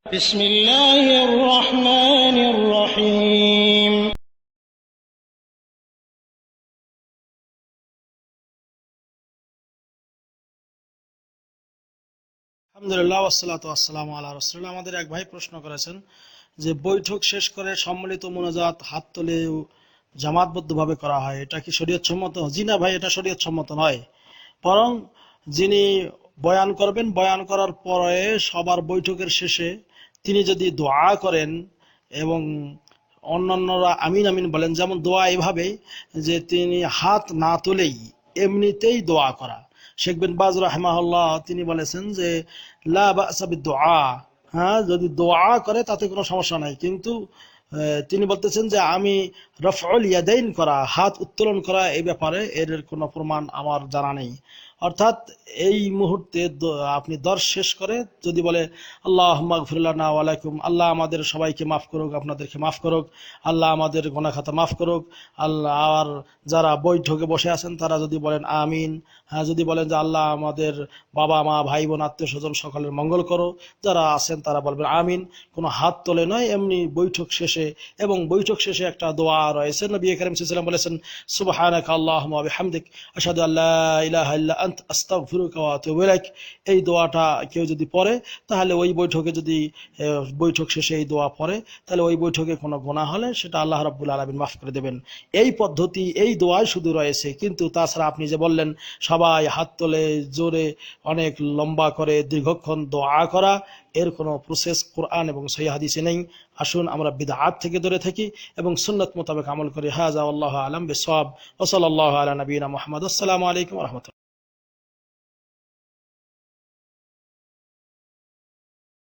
بسم الله الرحمن الرحيم আলহামদুলিল্লাহ ওয়াসসালাতু ওয়াসসালামু আলা রাসূলিল্লাহ। আমাদের এক ভাই প্রশ্ন করেছেন যে বৈঠক শেষ করে সম্মিলিত মোনাজাত হাত তুলে জামাতবদ্ধভাবে করা হয়, এটা কি শরীয়ত সম্মত? জি না ভাই, এটা শরীয়ত সম্মত নয়। বরং যিনি বয়ান করবেন, বয়ান করার পরে সবার বৈঠকের শেষে তিনি যদি দোয়া করেন এবং অন্যান্যরা আমিন আমিন বলেন, যেমন দোয়া এভাবে যে তিনি হাত না তুলেই এমনিতেই দোয়া করা। শেখ বিন বাজ রাহিমাহুল্লাহ তিনি বলেছেন যে লা বা'সা বিদ-দুআ, হ্যাঁ, যদি দোয়া করে তাতে কোনো সমস্যা নাই, কিন্তু তিনি বলতেছেন যে আমি রফউল ইয়াদাইন করা, হাত উত্তোলন করা, এই ব্যাপারে এর কোনো প্রমাণ আমার জানা নেই। অর্থাৎ এই মুহূর্তে আপনি দর্শ শেষ করে যদি বলে আল্লাহুম্মা গফির লানা ওয়া লাকুম, আল্লাহ আমাদের সবাইকে মাফ করুক, আপনাদেরকে মাফ করুক, আল্লাহ আমাদের গুনাহ খাতা মাফ করুক, আল্লাহ, আর যারা বৈঠকে বসে আছেন তারা যদি বলেন আমিন, হ্যাঁ, যদি বলেন যে আল্লাহ আমাদের বাবা মা ভাই বোন আত্মীয় স্বজন সকলের মঙ্গল করো, যারা আছেন তারা বলবেন আমিন। কোনো হাত তোলে নয়, এমনি বৈঠক শেষে। এবং বৈঠক শেষে একটা দোয়া রয়েছে, নবী করিম সাল্লাল্লাহু আলাইহি ওয়াসাল্লাম বলেছেন সুবহানাকা আল্লাহুম্মা ওয়া বিহামদিক আশহাদু আল্লা ইলাহা ইল্লা আনতা আস্তাগফিরুকা ওয়া আতুবু ইলাইক। এই দোয়াটা কেউ যদি পড়ে, তাহলে ওই বৈঠকে যদি বৈঠক শেষে এই দোয়া পড়ে, তাহলে ওই বৈঠকে কোনো গুনাহ হলে সেটা আল্লাহ রাব্বুল আলামিন মাফ করে দেবেন। এই পদ্ধতি, এই দোয়াই শুধু রয়েছে। কিন্তু তাছাড়া আপনি যে বললেন সবাই হাত তোলে জোরে অনেক লম্বা করে দীর্ঘক্ষণ দোয়া করা, এর কোনো প্রসেস কোরআন এবং সহিহ হাদিসে নেই। আসুন আমরা বিদআত থেকে দূরে থাকি এবং সুন্নাত মোতাবেক আমল করি। হাযা ওয়াল্লাহু আ'লাম বিসওয়াব ওয়া সাল্লাল্লাহু আলা নবিয়িনা মুহাম্মদ। আসসালামু আলাইকুম ওয়া রাহমাতুল্লাহ।